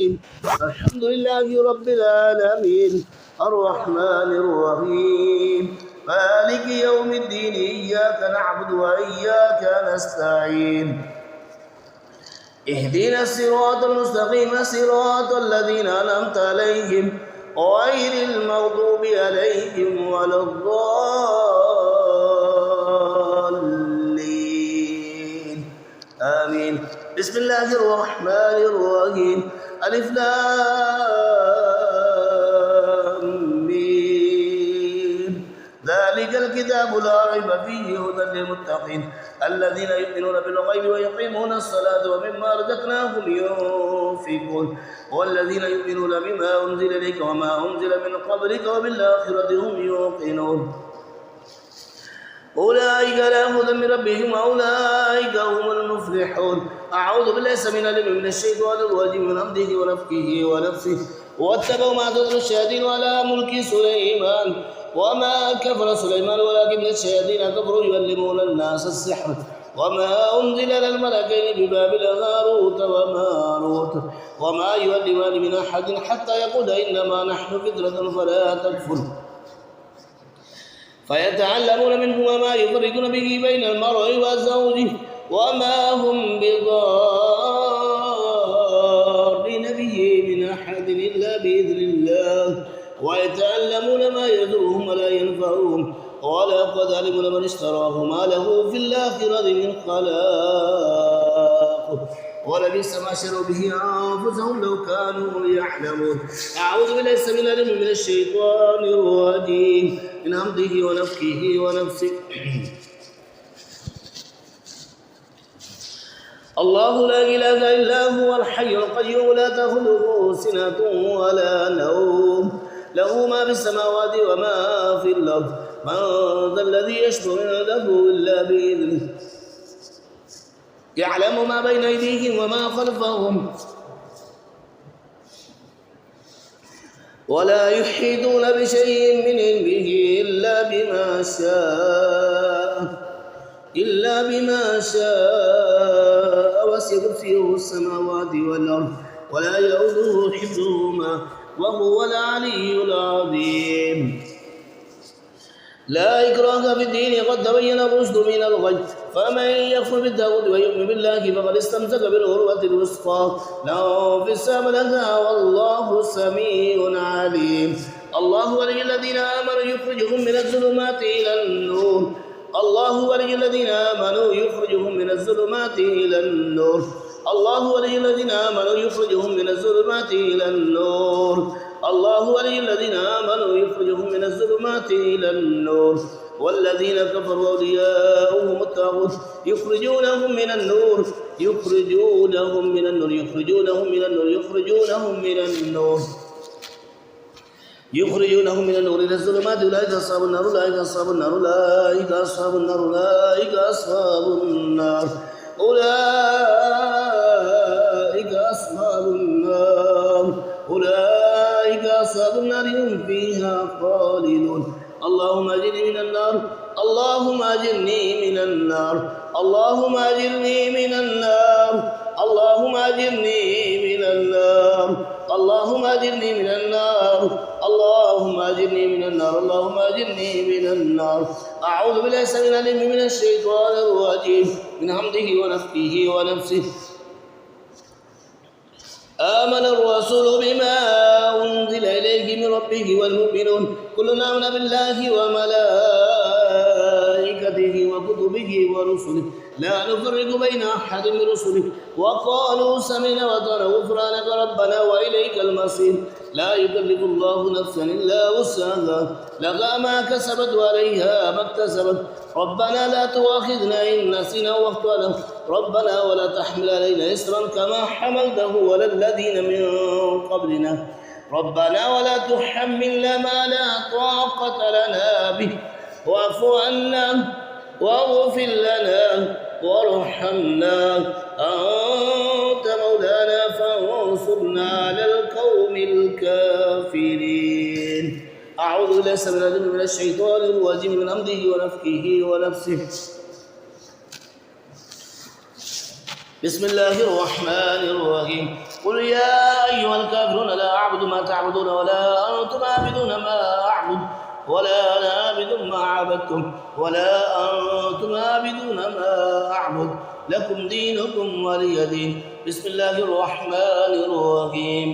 الحمد لله رب العالمين الرحمن الرحيم مالك يوم الدين إياك نعبد وإياك نستعين اهدنا الصراط المستقيم صراط الذين أنعمت عليهم غير المغضوب عليهم ولا الضالين آمين. بسم الله الرحمن الرحيم. ألف لام ميم. ذلك الكتاب لا ريب فيه هدى للمتقين الذين يؤمنون بالغيب ويقيمون الصلاة ومما رزقناهم ينفقون والذين يؤمنون بما أنزل إليك وما أنزل من قبلك وبالآخرة هم يوقنون أولئك على هدى من ربهم وأولئك هم المفلحون. أعوذ بالله السميع العليم من الشيطان الرجيم من همزه ونفخه ونفسه واتبعوا ما تتلو الشياطين على ملك سليمان وما كفر سليمان ولكن الشياطين كفروا يعلمون الناس السحر وما أنزل على الملكين ببابل هاروت وماروت وما يعلمان من أحد حتى يقول إنما نحن فتنة فلا تكفر فيتعلمون منهما ما يفرقون به بين المرء وزوجه وما هم بضارين به من أحد إلا بإذن الله ويتعلمون ما يضرهم ولا ينفعهم ولقد علموا لمن اشتراه ما له في الآخرة من خلاق ولبئس ما شروا به أنفسهم لو كانوا يعلمون. أعوذ بالله السميع العليم من الشيطان الرجيم من همزه ونفخه ونفسه. الله لا إله إلا هو الحي القيوم لا تأخذه سنة ولا نوم له ما في السماوات وما في الأرض من ذا الذي يشفع عنده إلا بإذنه يعلم ما بين أيديهم وما خلفهم ولا يحيطون بشيء من علمه إلا بما شاء وسع كرسيه السماوات والأرض ولا يؤوده حفظهما وهو العلي العظيم. لا إكراه في الدين قد تبين الرشد من الغي فمن يكفر بالطاغوت ويؤمن بالله فقد استمسك بالعروة الوثقى لا انفصام لها والله سميع عليم. الله ولي الذين آمنوا يخرجهم من الظلمات إلى النور الله ولي الذين آمنوا يخرجهم من الظلمات إلى النور الله ولي الذين آمنوا يخرجهم من الظلمات إلى النور الله ولي الذين آمنوا يخرجهم من الظلمات إلى النور والذين كفروا أولياؤهم الطاغوت يخرجونهم من النور إلى الظلمات أولئك أصحاب النار أولئك أصحاب النار هم فيها خالدون. اللهم أجرني من النار اللهم أجرني من النار اللهم أجرني من النار اللهم أجرني من النار اللهم أجرني من النار اللهم أجرني من النار اللهم أجرني من النار. أعوذ بالله السميع العليم من الشيطان الرجيم من همزه ونفخه ونفسه. آمن الرسول بما أنزل إليه من ربه والمؤمنون كلنا آمن بالله وملائكته وكتبه ورسله لا نفرق بين أحد من رسله وقالوا سمعنا وأطعنا غفرانك ربنا وإليك المصير. لا يكلف الله نفسا إلا وسعها لها ما كسبت وعليها ما اكتسبت ربنا لا تؤاخذنا إن نسينا واخطأنا ربنا ولا تحمل علينا إصرا كما حملته على الذين من قبلنا ربنا ولا تحملنا ما لا طاقة لنا به واعف عنا واغفر لنا وارحمنا أنت مولانا فانصرنا على القوم الكافرين. أعوذ بالله السميع العليم من الشيطان الرجيم من همزه ونفخه ونفسه. بسم الله الرحمن الرحيم. قل يا أيها الكافرون لا أعبد ما تعبدون ولا أنتم عابدون ما أعبد ولا أنا عابد ما عبدتم ولا أنتم عابدون ما أعبد لكم دينكم ولي دين. بسم الله الرحمن الرحيم.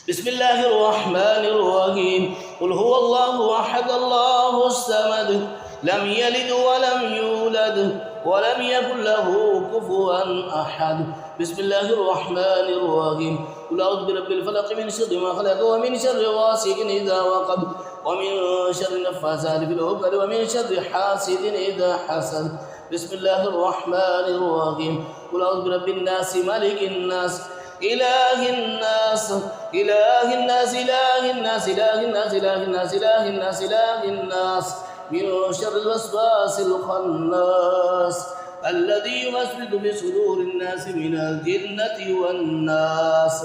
بسم الله الرحمن الرحيم. قل هو الله أحد الله الصمد لم يلد ولم يولد ولم يكن له كفوا أحد. بسم الله الرحمن الرحيم. قل أعوذ برب الفلق من شر ما خلق ومن شر غاسق إذا وقب ومن شر النفاثات في العقد ومن شر حاسد إذا حسد. بسم الله الرحمن الرحيم. قل أعوذ برب الناس ملك الناس إله الناس إله الناس إله الناس إله الناس إله الناس إله الناس إله الناس من شر الوسواس الخناس الذي يوسوس بصدور الناس من الجنة والناس.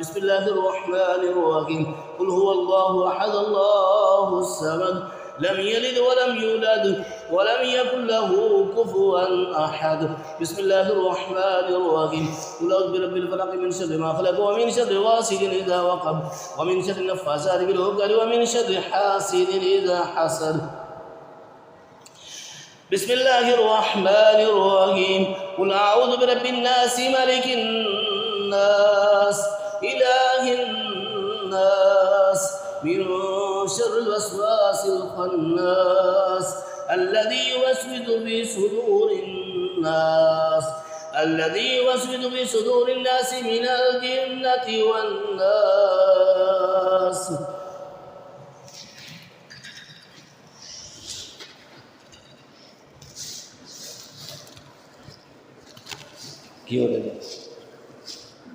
بسم الله الرحمن الرحيم. قل هو الله أحد الله الصمد لم يلد ولم يولد ولم يكن له كفوا أحد. بسم الله الرحمن الرحيم. قل أعوذ برب الفلق من شر ما خلق ومن شر غاسق إذا وقب ومن شر النفاثات في العقد ومن شر حاسد إذا حسد. بسم الله الرحمن الرحيم. قل أعوذ برب الناس ملك الناس إله الناس من شر الوسواس الخناس الذي يوسوس في صدور الناس من الجنة والناس.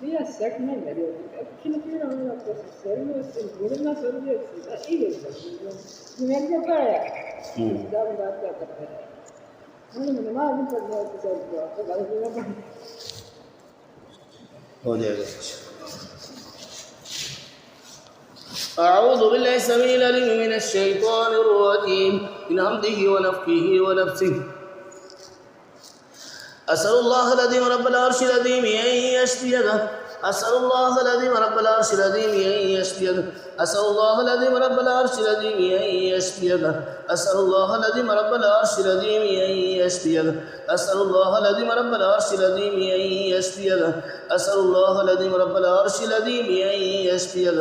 Via certo, né, velho? É porque não tem uma coisa séria, mas assim, por uma série de coisas. Aí, primeiro que para dá um dado para para. Não mais não pode dar para agora eu vou para. أعوذ بالله السميع العليم من الشيطان الرجيم من همزه ونفخه ونفسه. أسأل الله العظيم رب العرش العظيم أن يشفيك أسأل الله العظيم رب العرش العظيم أن يشفيك أسأل الله العظيم رب العرش العظيم أن يشفيك أسأل الله العظيم رب العرش العظيم أن يشفيك أسأل الله العظيم رب العرش العظيم أن يشفيك أسأل الله العظيم رب العرش العظيم أن يشفيك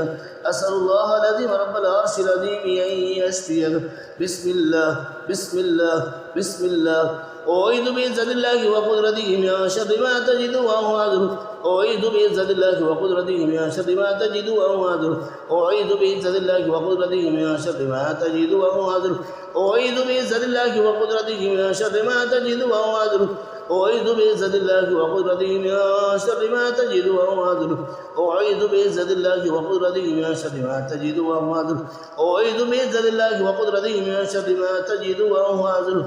أسأل الله العظيم رب العرش العظيم أن يشفيك. بسم الله بسم الله بسم الله. أعوذ بعزة الله وقدرته من شر ما تجد وهو أدر أعوذ بعزة الله وقدرته من شر ما تجد وهو أدر أعوذ بعزة الله وقدرته من شر ما تجد وهو أدر أعوذ بعزة الله وقدرته من شر ما تجد وهو أدر أعوذ بعزة الله وقدرته من شر ما تجد وهو أدر أعوذ بعزة الله وقدرته من شر ما تجد وهو أدر أعوذ بعزة الله وقدرته من شر ما تجد وهو أدر.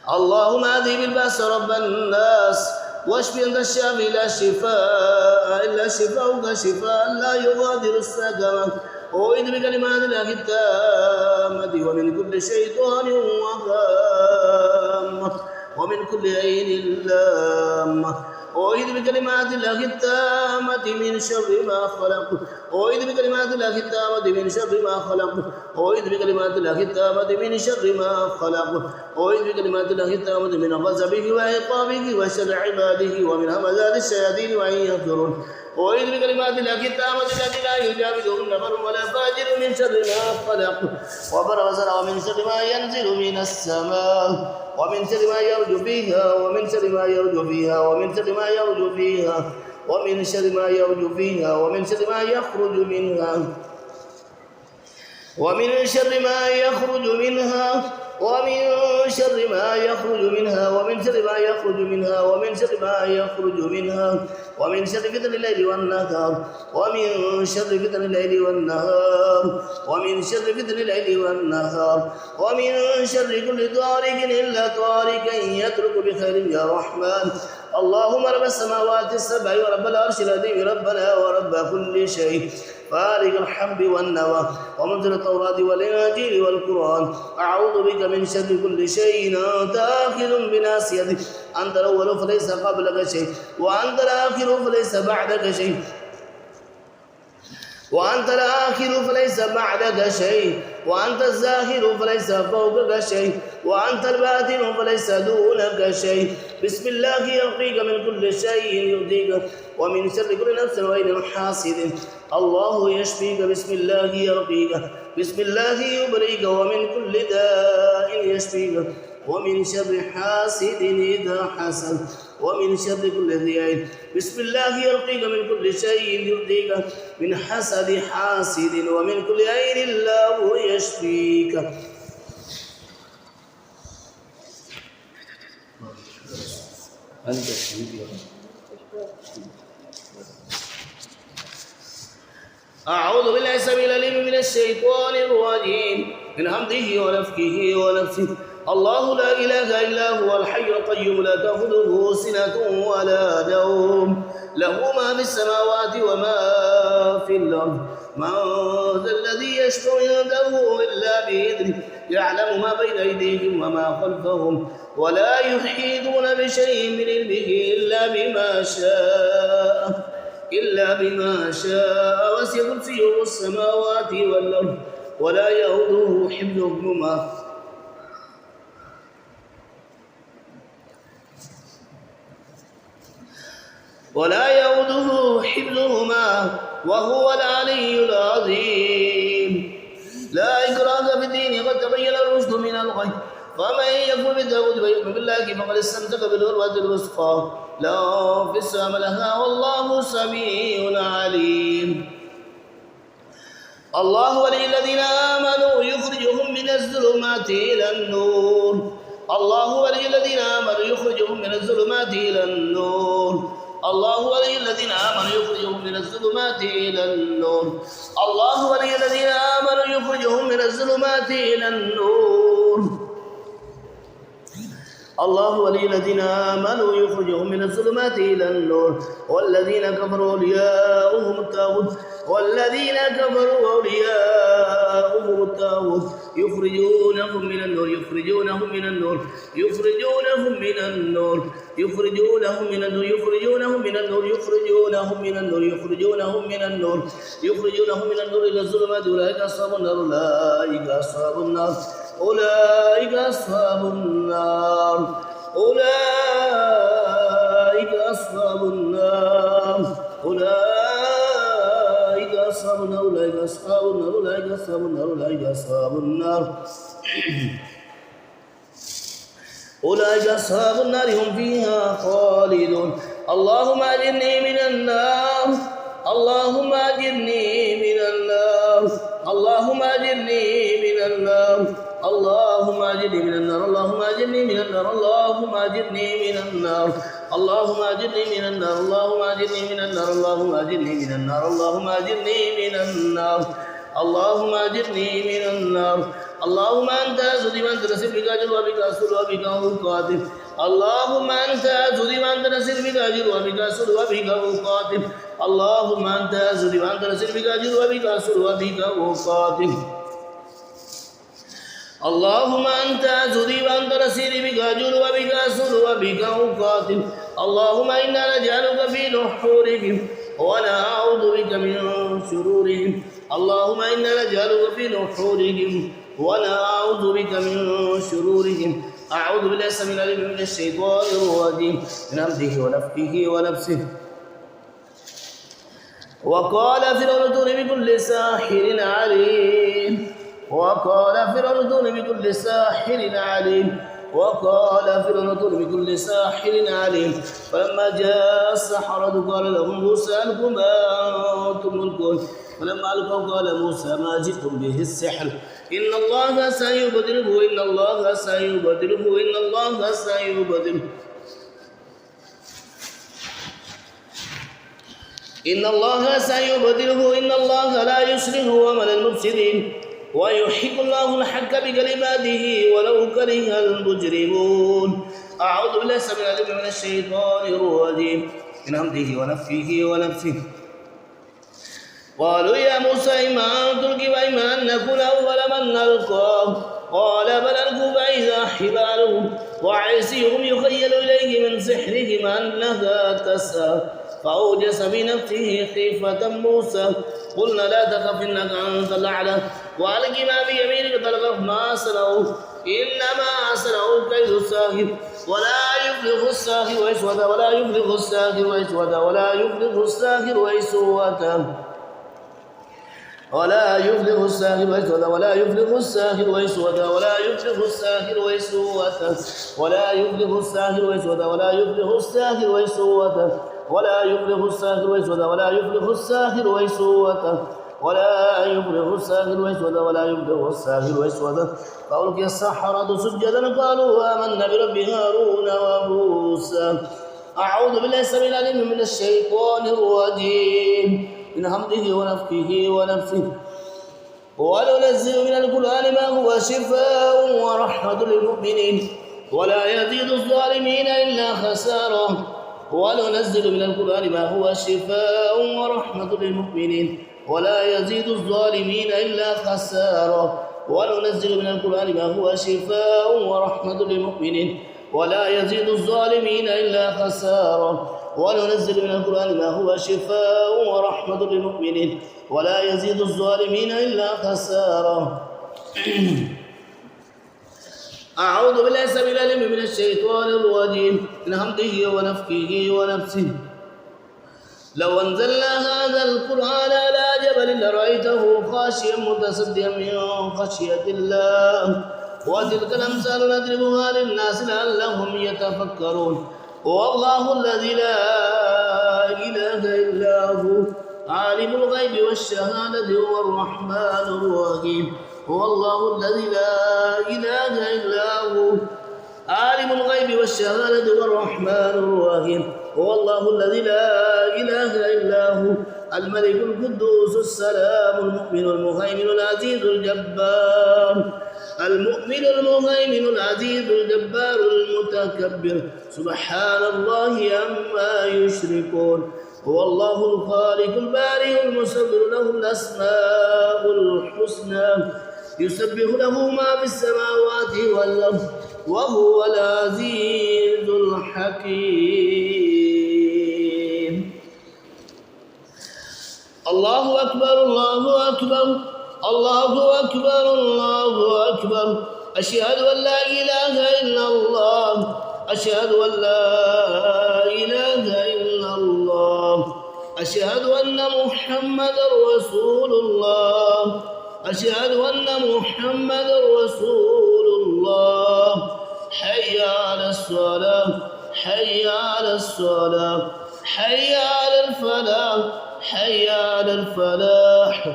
اللهم أذهب البأس رب الناس واشف أنت الشافي لا شفاء إلا شفاؤك شفاء لا يغادر سقما. أعوذ بكلمات الله التامة ومن كل شيطان وهامة ومن كل عين لامة. أعوذ بكلمات الله التامة من شر ما خلق أعوذ بكلمات الله التامة من شر ما خلق أعوذ بكلمات الله التامة من شر ما خلق أعوذ بكلمات الله التامة من غضبه وعقابه وشر عباده ومن همزات الشياطين وأن يحضرون. أعوذ بكلمات الله التامة التي لا يجاوزهن نفر ولا فاجر من شر ما خلق وبر وزرع ومن شر ما ينزل من السماء ومن شر ما يرجو فيها ومن شر ما يرجو فيها ومن شر ما يرجو فيها ومن شر ما يرجو فيها ومن شر ما يخرج منها ومن شر ما يخرج منها ومن شر ما يخرج منها ومن شر ما يخرج منها ومن شر ما يخرج منها ومن شر فتن الليل والنهار ومن شر فتن الليل والنهار ومن شر فتن الليل والنهار ومن شر كل طارق إلا طارقا يترك بخير يا رحمن. اللهم رب السماوات السبع ورب العرش العظيم ربنا ورب كل شيء فارق الحب والنوى ومنزل التوراة والإنجيل والقرآن. أعوذ بك من شر كل شيء أنت آخذ بناصيته أنت الأول فليس قبلك شيء وأنت الآخر فليس بعدك شيء وأنت الآخر فليس بعدك شيء وأنت الزاهر فليس فوقك شيء وأنت الباطن فليس دونك شيء بسم الله يرقيك من كل شيء يؤذيك ومن شر كل نفس وعين حاسد الله يشفيك بسم الله يرقيك بسم الله يبريك ومن كل داء يشفيك ومن شر حاسد إذا حسد ومن شر كل ذي عين بسم الله يرقيك من كل شيء يؤذيك من حسد حاسد ومن كل عين الله يشفيك أنت أعوذ بالله السميع العليم من الشيطان الرجيم من همزه ونفخه ونفسه الله لا إله إلا هو الحي القيوم لا تأخذه سنة ولا نوم له ما في السماوات وما في الأرض من ذا الذي يشفع عنده إلا بإذنه يعلم ما بين أيديهم وما خلفهم ولا يحيطون بشيء من علمه إلا بما شاء وسع كرسيه السماوات والأرض ولا يؤوده حفظهما وهو العلي العظيم لا إكراه في الدين قد تبين الرشد من الغي فمن يكفر بالتاغوت ويؤمن بالله فقد استمسك بالعروة الوثقى لا انفصام لها والله سميع عليم الله ولي الذين آمنوا يخرجهم من الظلمات إلى النور الله ولي الذين آمنوا يخرجهم من الظلمات إلى النور الله ولي الذين آمنوا يخرجهم من الظلمات إلى النور الله ولي الذين آمنوا يخرجهم من الظلمات إلى النور الله ولي الذين آمنوا يخرجهم من الظلمات إلى النور والذين كفروا أولياؤهم الطاغوت يخرجونهم من النور إلى الظلمات أولئك أصحاب النار أولئك أصحاب النار هم فيها خالدون اللهم أجرني من النار اللهم أجرني من النار اللهم أجرني من النار اللهم أجرني من النار اللهم أجرني من النار اللهم أجرني من النار اللهم أجرني من النار اللهم أجرني من النار اللهم أجرني من النار اللهم أجرني من النار اللهم أجرني من النار اللهم أنت أزدي من تنسل بك أجر وبك أسر وبك أقاتل اللهم أنت أزدي من تنسل بك أجر وبك أسر وبك أقاتل اللهم أنت أزدي من تنسل بك أجر وبك أسر وبك أقاتل اللهم أنت أزدي من تنسل بك أجر وبك أسر وبك أقاتل اللهم إنا نجعلك في نحورهم ونعوذ بك من شرورهم اللهم إنا نجعلك في نحورهم ونعوذ بك من شرورهم أعوذ بالله السميع العليم من الشيطان الرجيم من همزه ونفخه ونفسه وقال فرعون ائتوني بكل ساحر عليم وقال فرعون ائتوني بكل ساحر عليم وقال فرعون ائتوني بكل ساحر عليم فلما جاء السحرة قال لهم موسى ألقوا ما أنتم ملقون فلما ألقوا قال موسى ما جئتم به السحر إن الله سيبدله إن الله سيبدله إن الله سيبدله إن الله سيبدله إن الله لا يصلح عمل المفسدين ويحق الله الحق بكلماته ولو كره المجرمون أعوذ بالله السميع العليم من الشيطان الرجيم من همزه ونفخه ونفسه قالوا يا موسى إما أن تلقي وإما أن نكون أول من نلقى قال بل ألقوا فإذا حبالهم وعيسيهم يخيل إليه من سحرهم أنها تسعى فأوجس بنفسه خيفة موسى قلنا لا تخف إنك أنت الأعلى وألق ما بيمينك تلقف ما صنعوا إنما صنعوا كيد الساحر ولا يفلح الساحر ويسود ولا يفلح الساحر ويسود ولا يفلح الساحر ويسود ولا يفلح الساحر ويسود ولا يفلح الساحر ويسود ولا يفلح الساحر ويسود ولا يفلح الساحر ويسود ولا يفلح الساحر ويسود ولا يفلح الساحر ويسود ولا يفلح الساحر ويسود ولا يفلح الساحر ويسود ولا يفلح الساحر ويسود فألقي السحرة سجدا قالوا آمنا برب هارون وموسى أعوذ بالله السميع العليم من الشيطان الرجيم من همزه ونفخه ونفسه وننزل من القرآن ما هو شفاء ورحمة للمؤمنين ولا يزيد الظالمين إلا خسارا وننزل من القرآن ما هو شفاء ورحمة للمؤمنين ولا يزيد الظالمين إلا خسارا وننزل من القرآن ما هو شفاء ورحمة للمؤمنين ولا يزيد الظالمين إلا خسارا وننزل من القرآن ما هو شفاء ورحمة للمؤمنين ولا يزيد الظالمين إلا خسارا أعوذ بالله السميع العليم من الشيطان الرجيم من همزه ونفخه ونفسه لو أنزلنا هذا القرآن على جبل لرأيته خاشعا متصدعا من خشية الله وتلك الأمثال نضربها للناس لعلهم يتفكرون والله الذي لا إله إلا هو عالم الغيب والشهادة هو الرحمن الرحيم هو الله الذي لا إله إلا هو عالم الغيب والشهادة هو الرحمن الرحيم هو الله الذي لا إله إلا هو الملك القدوس السلام المؤمن المهيمن العزيز الجبار المؤمن المهيمن العزيز الجبار المتكبر سبحان الله عما يشركون هو الله الخالق البارئ المصور له الأسماء الحسنى يسبح له ما في السماوات والأرض وهو العزيز الحكيم الله أكبر الله أكبر الله أكبر الله أكبر أشهد أن لا إله إلا الله أشهد أن لا إله إلا الله أشهد أن محمدا رسول الله أشهد أن محمدا رسول الله حي على الصلاة حي على الصلاة حي على الفلاح حي على الفلاح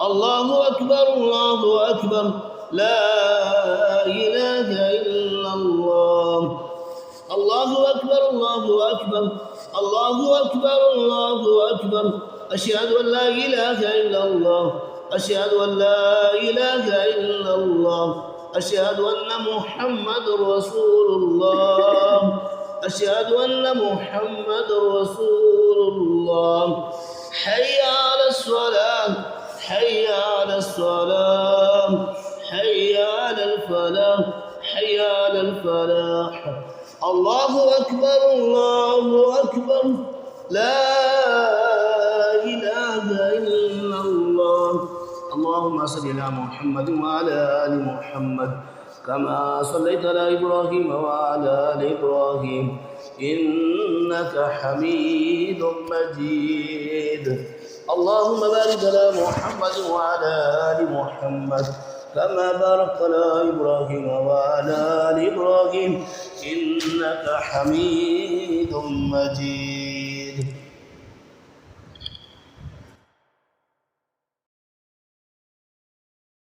الله أكبر الله أكبر لا إله إلا الله الله أكبر الله أكبر الله أكبر الله أكبر أشهد أن لا إله إلا الله أشهد أن لا إله إلا الله أشهد أن محمد رسول الله أشهد أن محمد رسول الله حي على الصلاة حي على الصلاة حي على الفلاح حي على الفلاح الله أكبر الله أكبر لا إله إلا الله اللهم صل على محمد وعلى آل محمد كما صليت على إبراهيم وعلى آل إبراهيم إنك حميد مجيد اللهم بارك على محمد وعلى آل محمد كما باركت على إبراهيم وعلى آل إبراهيم إنك حميد مجيد